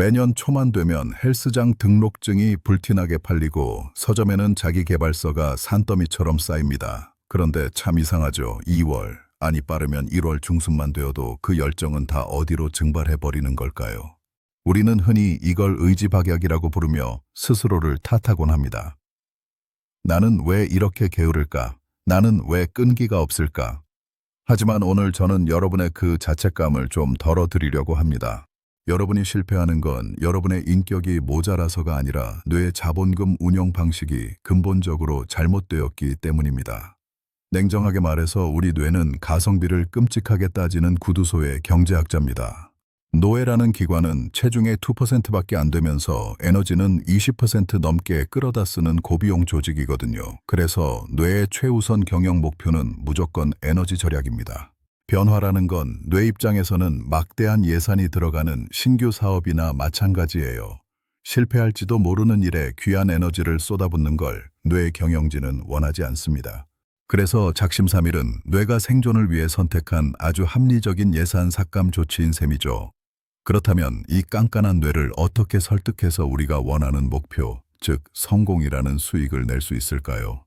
매년 초만 되면 헬스장 등록증이 불티나게 팔리고 서점에는 자기 계발서가 산더미처럼 쌓입니다. 그런데 참 이상하죠. 2월, 아니 빠르면 1월 중순만 되어도 그 열정은 다 어디로 증발해버리는 걸까요? 우리는 흔히 이걸 의지박약이라고 부르며 스스로를 탓하곤 합니다. 나는 왜 이렇게 게으를까? 나는 왜 끈기가 없을까? 하지만 오늘 저는 여러분의 그 자책감을 좀 덜어드리려고 합니다. 여러분이 실패하는 건 여러분의 인격이 모자라서가 아니라 뇌의 자본금 운영 방식이 근본적으로 잘못되었기 때문입니다. 냉정하게 말해서 우리 뇌는 가성비를 끔찍하게 따지는 구두소의 경제학자입니다. 노회라는 기관은 체중의 2%밖에 안 되면서 에너지는 20% 넘게 끌어다 쓰는 고비용 조직이거든요. 그래서 뇌의 최우선 경영 목표는 무조건 에너지 절약입니다. 변화라는 건 뇌 입장에서는 막대한 예산이 들어가는 신규 사업이나 마찬가지예요. 실패할지도 모르는 일에 귀한 에너지를 쏟아붓는 걸 뇌 경영진은 원하지 않습니다. 그래서 작심삼일은 뇌가 생존을 위해 선택한 아주 합리적인 예산 삭감 조치인 셈이죠. 그렇다면 이 깐깐한 뇌를 어떻게 설득해서 우리가 원하는 목표, 즉 성공이라는 수익을 낼 수 있을까요?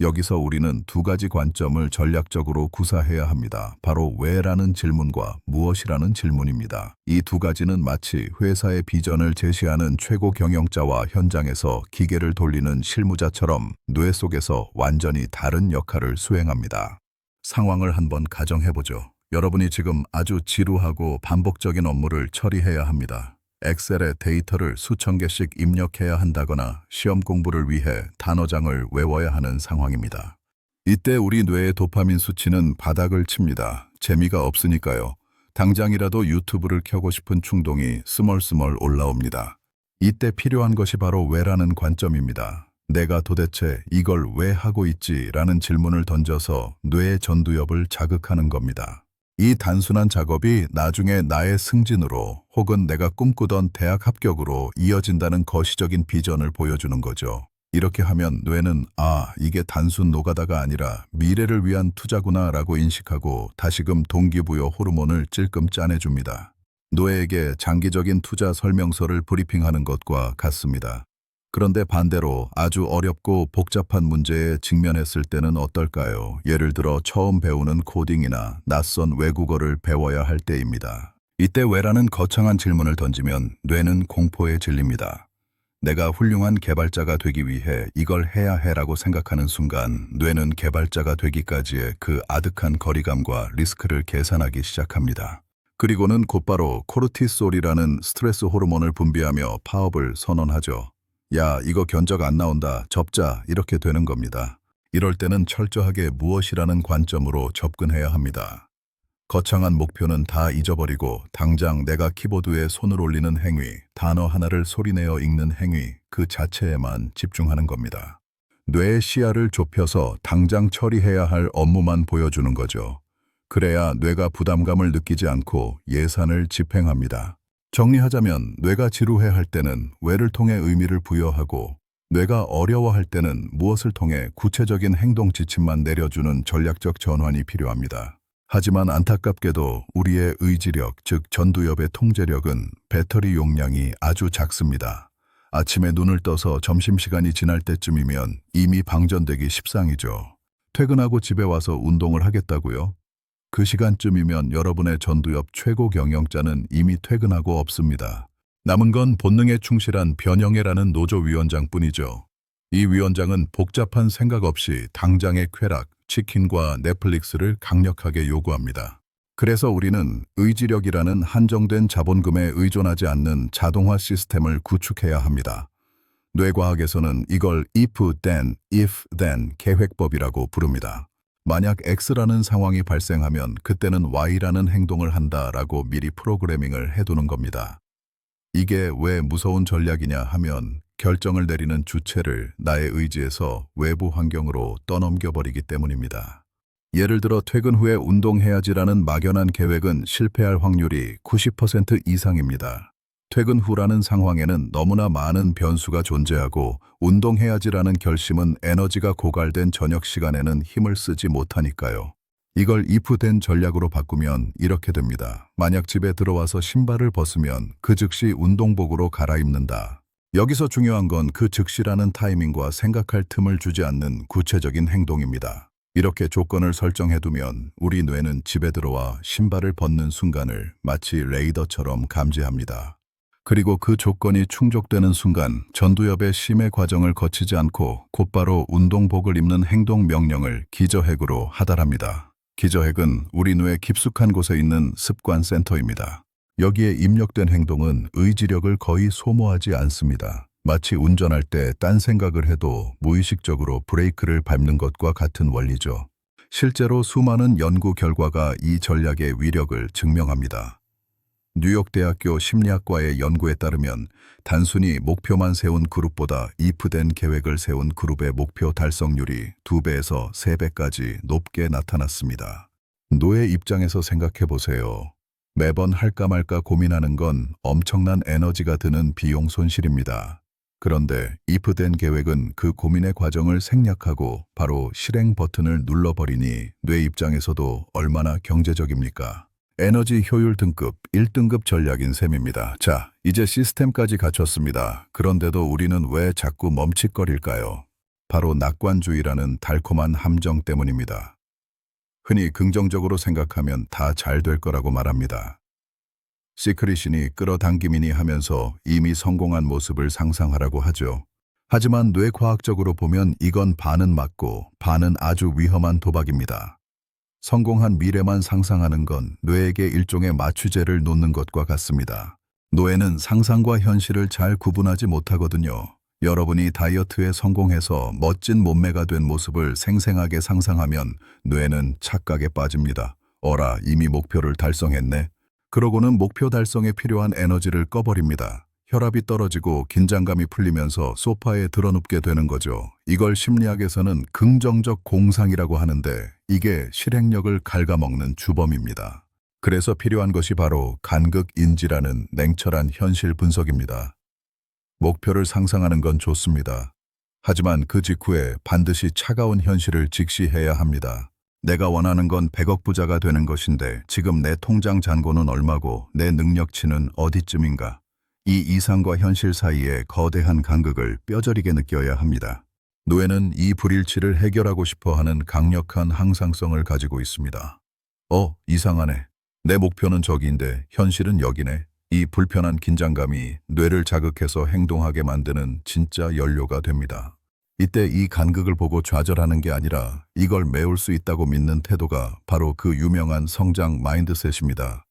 여기서 우리는 두 가지 관점을 전략적으로 구사해야 합니다. 바로 왜라는 질문과 무엇이라는 질문입니다. 이 두 가지는 마치 회사의 비전을 제시하는 최고 경영자와 현장에서 기계를 돌리는 실무자처럼 뇌 속에서 완전히 다른 역할을 수행합니다. 상황을 한번 가정해보죠. 여러분이 지금 아주 지루하고 반복적인 업무를 처리해야 합니다. 엑셀에 데이터를 수천 개씩 입력해야 한다거나 시험 공부를 위해 단어장을 외워야 하는 상황입니다. 이때 우리 뇌의 도파민 수치는 바닥을 칩니다. 재미가 없으니까요. 당장이라도 유튜브를 켜고 싶은 충동이 스멀스멀 올라옵니다. 이때 필요한 것이 바로 왜라는 관점입니다. 내가 도대체 이걸 왜 하고 있지? 라는 질문을 던져서 뇌의 전두엽을 자극하는 겁니다. 이 단순한 작업이 나중에 나의 승진으로 혹은 내가 꿈꾸던 대학 합격으로 이어진다는 거시적인 비전을 보여주는 거죠. 이렇게 하면 뇌는 이게 단순 노가다가 아니라 미래를 위한 투자구나 라고 인식하고 다시금 동기부여 호르몬을 찔끔 짜내줍니다. 뇌에게 장기적인 투자 설명서를 브리핑하는 것과 같습니다. 그런데 반대로 아주 어렵고 복잡한 문제에 직면했을 때는 어떨까요? 예를 들어 처음 배우는 코딩이나 낯선 외국어를 배워야 할 때입니다. 이때 왜라는 거창한 질문을 던지면 뇌는 공포에 질립니다. 내가 훌륭한 개발자가 되기 위해 이걸 해야 해라고 생각하는 순간 뇌는 개발자가 되기까지의 그 아득한 거리감과 리스크를 계산하기 시작합니다. 그리고는 곧바로 코르티솔이라는 스트레스 호르몬을 분비하며 파업을 선언하죠. 야, 이거 견적 안 나온다. 접자. 이렇게 되는 겁니다. 이럴 때는 철저하게 무엇이라는 관점으로 접근해야 합니다. 거창한 목표는 다 잊어버리고 당장 내가 키보드에 손을 올리는 행위, 단어 하나를 소리내어 읽는 행위, 그 자체에만 집중하는 겁니다. 뇌의 시야를 좁혀서 당장 처리해야 할 업무만 보여주는 거죠. 그래야 뇌가 부담감을 느끼지 않고 예산을 집행합니다. 정리하자면 뇌가 지루해할 때는 왜를 통해 의미를 부여하고 뇌가 어려워할 때는 무엇을 통해 구체적인 행동 지침만 내려주는 전략적 전환이 필요합니다. 하지만 안타깝게도 우리의 의지력, 즉 전두엽의 통제력은 배터리 용량이 아주 작습니다. 아침에 눈을 떠서 점심시간이 지날 때쯤이면 이미 방전되기 십상이죠. 퇴근하고 집에 와서 운동을 하겠다고요? 그 시간쯤이면 여러분의 전두엽 최고 경영자는 이미 퇴근하고 없습니다. 남은 건 본능에 충실한 변형애라는 노조 위원장뿐이죠. 이 위원장은 복잡한 생각 없이 당장의 쾌락, 치킨과 넷플릭스를 강력하게 요구합니다. 그래서 우리는 의지력이라는 한정된 자본금에 의존하지 않는 자동화 시스템을 구축해야 합니다. 뇌과학에서는 이걸 if then 계획법이라고 부릅니다. 만약 X라는 상황이 발생하면 그때는 Y라는 행동을 한다라고 미리 프로그래밍을 해두는 겁니다. 이게 왜 무서운 전략이냐 하면 결정을 내리는 주체를 나의 의지에서 외부 환경으로 떠넘겨버리기 때문입니다. 예를 들어 퇴근 후에 운동해야지라는 막연한 계획은 실패할 확률이 90% 이상입니다. 퇴근 후라는 상황에는 너무나 많은 변수가 존재하고 운동해야지라는 결심은 에너지가 고갈된 저녁 시간에는 힘을 쓰지 못하니까요. 이걸 if된 전략으로 바꾸면 이렇게 됩니다. 만약 집에 들어와서 신발을 벗으면 그 즉시 운동복으로 갈아입는다. 여기서 중요한 건 그 즉시라는 타이밍과 생각할 틈을 주지 않는 구체적인 행동입니다. 이렇게 조건을 설정해두면 우리 뇌는 집에 들어와 신발을 벗는 순간을 마치 레이더처럼 감지합니다. 그리고 그 조건이 충족되는 순간 전두엽의 심해 과정을 거치지 않고 곧바로 운동복을 입는 행동 명령을 기저핵으로 하달합니다. 기저핵은 우리 뇌 깊숙한 곳에 있는 습관 센터입니다. 여기에 입력된 행동은 의지력을 거의 소모하지 않습니다. 마치 운전할 때 딴 생각을 해도 무의식적으로 브레이크를 밟는 것과 같은 원리죠. 실제로 수많은 연구 결과가 이 전략의 위력을 증명합니다. 뉴욕대학교 심리학과의 연구에 따르면 단순히 목표만 세운 그룹보다 if된 계획을 세운 그룹의 목표 달성률이 2배에서 3배까지 높게 나타났습니다. 뇌 입장에서 생각해 보세요. 매번 할까 말까 고민하는 건 엄청난 에너지가 드는 비용 손실입니다. 그런데 if된 계획은 그 고민의 과정을 생략하고 바로 실행 버튼을 눌러버리니 뇌 입장에서도 얼마나 경제적입니까? 에너지 효율 등급 1등급 전략인 셈입니다. 자, 이제 시스템까지 갖췄습니다. 그런데도 우리는 왜 자꾸 멈칫거릴까요? 바로 낙관주의라는 달콤한 함정 때문입니다. 흔히 긍정적으로 생각하면 다 잘 될 거라고 말합니다. 시크릿이니 끌어당김이니 하면서 이미 성공한 모습을 상상하라고 하죠. 하지만 뇌과학적으로 보면 이건 반은 맞고 반은 아주 위험한 도박입니다. 성공한 미래만 상상하는 건 뇌에게 일종의 마취제를 놓는 것과 같습니다. 뇌는 상상과 현실을 잘 구분하지 못하거든요. 여러분이 다이어트에 성공해서 멋진 몸매가 된 모습을 생생하게 상상하면 뇌는 착각에 빠집니다. 어라, 이미 목표를 달성했네. 그러고는 목표 달성에 필요한 에너지를 꺼버립니다. 혈압이 떨어지고 긴장감이 풀리면서 소파에 드러눕게 되는 거죠. 이걸 심리학에서는 긍정적 공상이라고 하는데 이게 실행력을 갉아먹는 주범입니다. 그래서 필요한 것이 바로 간극인지라는 냉철한 현실 분석입니다. 목표를 상상하는 건 좋습니다. 하지만 그 직후에 반드시 차가운 현실을 직시해야 합니다. 내가 원하는 건 100억 부자가 되는 것인데 지금 내 통장 잔고는 얼마고 내 능력치는 어디쯤인가? 이 이상과 현실 사이의 거대한 간극을 뼈저리게 느껴야 합니다. 뇌는 이 불일치를 해결하고 싶어 하는 강력한 항상성을 가지고 있습니다. 이상하네. 내 목표는 저기인데 현실은 여기네. 이 불편한 긴장감이 뇌를 자극해서 행동하게 만드는 진짜 연료가 됩니다. 이때 이 간극을 보고 좌절하는 게 아니라 이걸 메울 수 있다고 믿는 태도가 바로 그 유명한 성장 마인드셋입니다.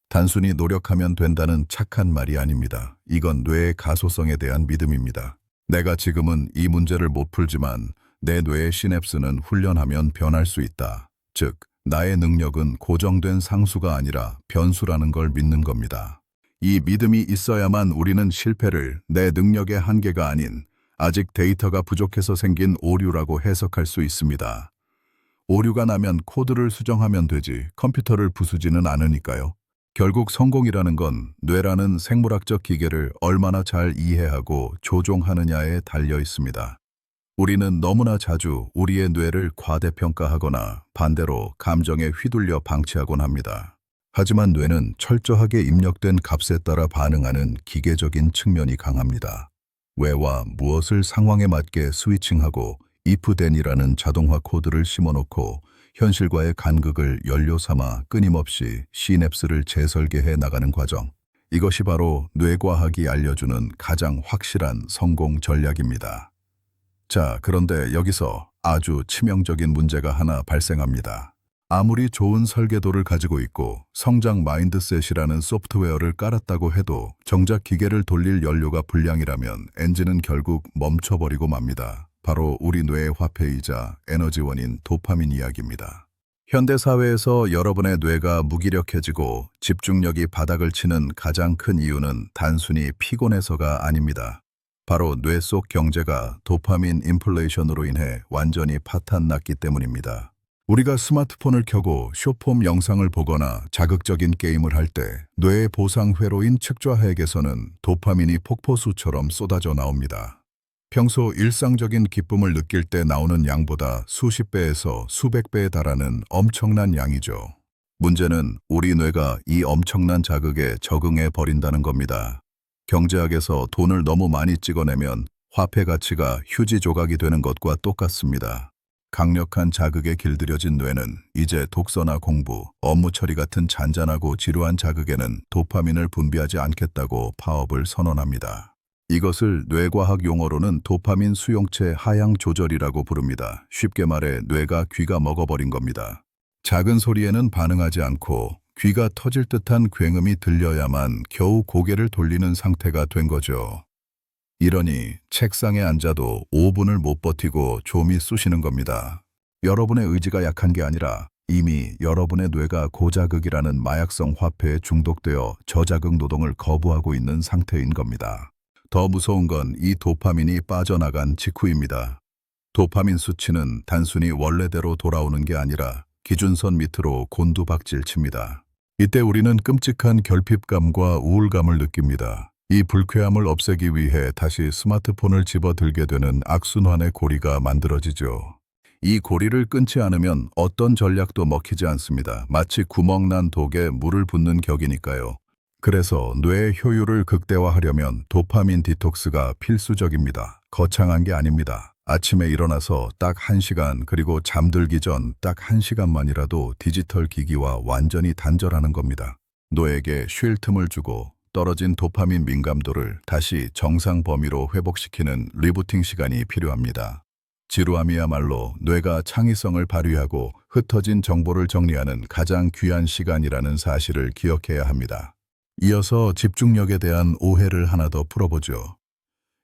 단순히 노력하면 된다는 착한 말이 아닙니다. 이건 뇌의 가소성에 대한 믿음입니다. 내가 지금은 이 문제를 못 풀지만 내 뇌의 시냅스는 훈련하면 변할 수 있다. 즉, 나의 능력은 고정된 상수가 아니라 변수라는 걸 믿는 겁니다. 이 믿음이 있어야만 우리는 실패를 내 능력의 한계가 아닌 아직 데이터가 부족해서 생긴 오류라고 해석할 수 있습니다. 오류가 나면 코드를 수정하면 되지 컴퓨터를 부수지는 않으니까요. 결국 성공이라는 건 뇌라는 생물학적 기계를 얼마나 잘 이해하고 조종하느냐에 달려 있습니다. 우리는 너무나 자주 우리의 뇌를 과대평가하거나 반대로 감정에 휘둘려 방치하곤 합니다. 하지만 뇌는 철저하게 입력된 값에 따라 반응하는 기계적인 측면이 강합니다. 왜와 무엇을 상황에 맞게 스위칭하고 ifthen이라는 자동화 코드를 심어놓고 현실과의 간극을 연료 삼아 끊임없이 시냅스를 재설계해 나가는 과정. 이것이 바로 뇌과학이 알려주는 가장 확실한 성공 전략입니다. 자, 그런데 여기서 아주 치명적인 문제가 하나 발생합니다. 아무리 좋은 설계도를 가지고 있고 성장 마인드셋이라는 소프트웨어를 깔았다고 해도 정작 기계를 돌릴 연료가 불량이라면 엔진은 결국 멈춰버리고 맙니다. 바로 우리 뇌의 화폐이자 에너지원인 도파민 이야기입니다. 현대사회에서 여러분의 뇌가 무기력해지고 집중력이 바닥을 치는 가장 큰 이유는 단순히 피곤해서가 아닙니다. 바로 뇌 속 경제가 도파민 인플레이션으로 인해 완전히 파탄났기 때문입니다. 우리가 스마트폰을 켜고 숏폼 영상을 보거나 자극적인 게임을 할 때 뇌의 보상 회로인 측좌핵에서는 도파민이 폭포수처럼 쏟아져 나옵니다. 평소 일상적인 기쁨을 느낄 때 나오는 양보다 수십 배에서 수백 배에 달하는 엄청난 양이죠. 문제는 우리 뇌가 이 엄청난 자극에 적응해 버린다는 겁니다. 경제학에서 돈을 너무 많이 찍어내면 화폐 가치가 휴지 조각이 되는 것과 똑같습니다. 강력한 자극에 길들여진 뇌는 이제 독서나 공부, 업무 처리 같은 잔잔하고 지루한 자극에는 도파민을 분비하지 않겠다고 파업을 선언합니다. 이것을 뇌과학 용어로는 도파민 수용체 하향 조절이라고 부릅니다. 쉽게 말해 뇌가 귀가 먹어버린 겁니다. 작은 소리에는 반응하지 않고 귀가 터질 듯한 굉음이 들려야만 겨우 고개를 돌리는 상태가 된 거죠. 이러니 책상에 앉아도 5분을 못 버티고 좀이 쑤시는 겁니다. 여러분의 의지가 약한 게 아니라 이미 여러분의 뇌가 고자극이라는 마약성 화폐에 중독되어 저자극 노동을 거부하고 있는 상태인 겁니다. 더 무서운 건 이 도파민이 빠져나간 직후입니다. 도파민 수치는 단순히 원래대로 돌아오는 게 아니라 기준선 밑으로 곤두박질 칩니다. 이때 우리는 끔찍한 결핍감과 우울감을 느낍니다. 이 불쾌함을 없애기 위해 다시 스마트폰을 집어들게 되는 악순환의 고리가 만들어지죠. 이 고리를 끊지 않으면 어떤 전략도 먹히지 않습니다. 마치 구멍난 독에 물을 붓는 격이니까요. 그래서 뇌의 효율을 극대화하려면 도파민 디톡스가 필수적입니다. 거창한 게 아닙니다. 아침에 일어나서 딱 1시간 그리고 잠들기 전 딱 1시간만이라도 디지털 기기와 완전히 단절하는 겁니다. 뇌에게 쉴 틈을 주고 떨어진 도파민 민감도를 다시 정상 범위로 회복시키는 리부팅 시간이 필요합니다. 지루함이야말로 뇌가 창의성을 발휘하고 흩어진 정보를 정리하는 가장 귀한 시간이라는 사실을 기억해야 합니다. 이어서 집중력에 대한 오해를 하나 더 풀어보죠.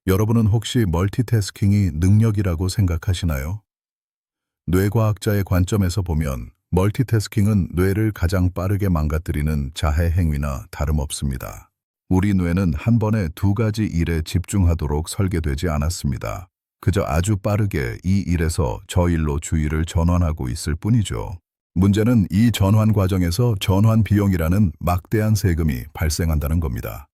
여러분은 혹시 멀티태스킹이 능력이라고 생각하시나요? 뇌과학자의 관점에서 보면 멀티태스킹은 뇌를 가장 빠르게 망가뜨리는 자해 행위나 다름없습니다. 우리 뇌는 한 번에 두 가지 일에 집중하도록 설계되지 않았습니다. 그저 아주 빠르게 이 일에서 저 일로 주의를 전환하고 있을 뿐이죠. 문제는 이 전환 과정에서 전환 비용이라는 막대한 세금이 발생한다는 겁니다.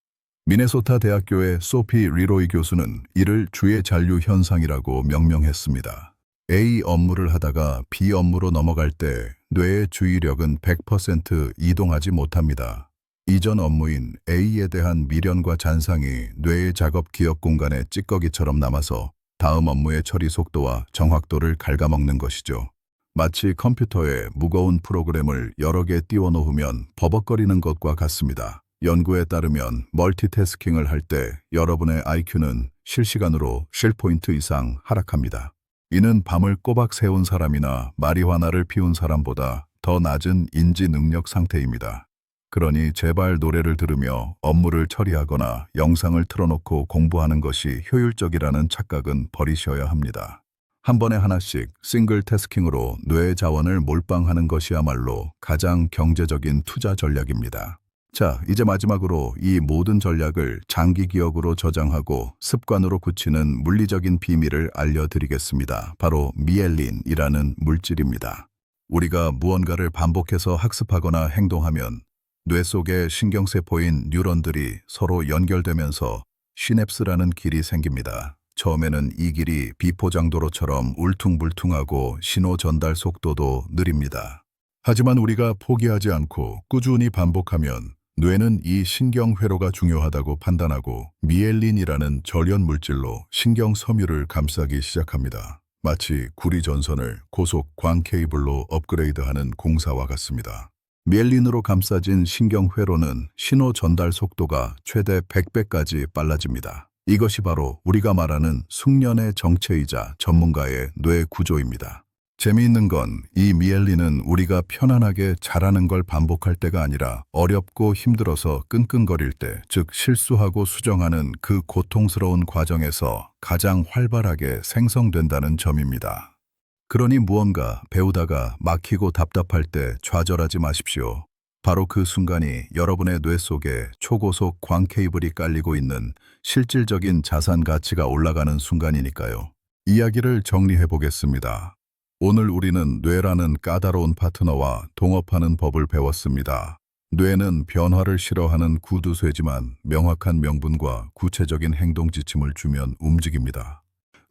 미네소타 대학교의 소피 리로이 교수는 이를 주의 잔류 현상이라고 명명했습니다. A 업무를 하다가 B 업무로 넘어갈 때 뇌의 주의력은 100% 이동하지 못합니다. 이전 업무인 A에 대한 미련과 잔상이 뇌의 작업 기억 공간에 찌꺼기처럼 남아서 다음 업무의 처리 속도와 정확도를 갉아먹는 것이죠. 마치 컴퓨터에 무거운 프로그램을 여러 개 띄워놓으면 버벅거리는 것과 같습니다. 연구에 따르면 멀티태스킹을 할 때 여러분의 IQ는 실시간으로 10포인트 이상 하락합니다. 이는 밤을 꼬박 새운 사람이나 마리화나를 피운 사람보다 더 낮은 인지 능력 상태입니다. 그러니 제발 노래를 들으며 업무를 처리하거나 영상을 틀어놓고 공부하는 것이 효율적이라는 착각은 버리셔야 합니다. 한 번에 하나씩 싱글 태스킹으로 뇌의 자원을 몰빵하는 것이야말로 가장 경제적인 투자 전략입니다. 자, 이제 마지막으로 이 모든 전략을 장기 기억으로 저장하고 습관으로 굳히는 물리적인 비밀을 알려드리겠습니다. 바로 미엘린이라는 물질입니다. 우리가 무언가를 반복해서 학습하거나 행동하면 뇌 속의 신경세포인 뉴런들이 서로 연결되면서 시냅스라는 길이 생깁니다. 처음에는 이 길이 비포장도로처럼 울퉁불퉁하고 신호 전달 속도도 느립니다. 하지만 우리가 포기하지 않고 꾸준히 반복하면 뇌는 이 신경회로가 중요하다고 판단하고 미엘린이라는 절연 물질로 신경 섬유를 감싸기 시작합니다. 마치 구리 전선을 고속 광 케이블로 업그레이드하는 공사와 같습니다. 미엘린으로 감싸진 신경회로는 신호 전달 속도가 최대 100배까지 빨라집니다. 이것이 바로 우리가 말하는 숙련의 정체이자 전문가의 뇌 구조입니다. 재미있는 건 이 미엘린은 우리가 편안하게 잘하는 걸 반복할 때가 아니라 어렵고 힘들어서 끙끙거릴 때, 즉 실수하고 수정하는 그 고통스러운 과정에서 가장 활발하게 생성된다는 점입니다. 그러니 무언가 배우다가 막히고 답답할 때 좌절하지 마십시오. 바로 그 순간이 여러분의 뇌 속에 초고속 광 케이블이 깔리고 있는 실질적인 자산 가치가 올라가는 순간이니까요. 이야기를 정리해 보겠습니다. 오늘 우리는 뇌라는 까다로운 파트너와 동업하는 법을 배웠습니다. 뇌는 변화를 싫어하는 구두쇠지만 명확한 명분과 구체적인 행동 지침을 주면 움직입니다.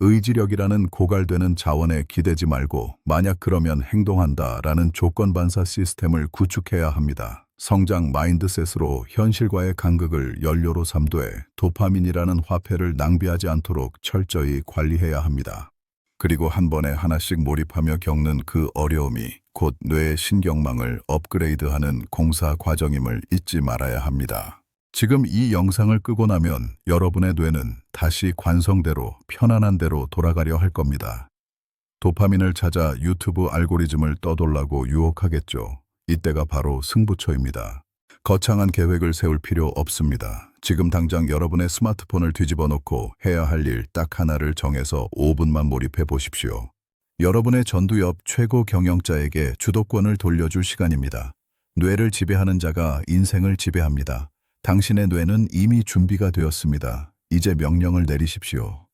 의지력이라는 고갈되는 자원에 기대지 말고 만약 그러면 행동한다라는 조건반사 시스템을 구축해야 합니다. 성장 마인드셋으로 현실과의 간극을 연료로 삼되 도파민이라는 화폐를 낭비하지 않도록 철저히 관리해야 합니다. 그리고 한 번에 하나씩 몰입하며 겪는 그 어려움이 곧 뇌의 신경망을 업그레이드하는 공사 과정임을 잊지 말아야 합니다. 지금 이 영상을 끄고 나면 여러분의 뇌는 다시 관성대로 편안한 대로 돌아가려 할 겁니다. 도파민을 찾아 유튜브 알고리즘을 떠돌라고 유혹하겠죠. 이때가 바로 승부처입니다. 거창한 계획을 세울 필요 없습니다. 지금 당장 여러분의 스마트폰을 뒤집어 놓고 해야 할 일 딱 하나를 정해서 5분만 몰입해 보십시오. 여러분의 전두 옆 최고 경영자에게 주도권을 돌려줄 시간입니다. 뇌를 지배하는 자가 인생을 지배합니다. 당신의 뇌는 이미 준비가 되었습니다. 이제 명령을 내리십시오.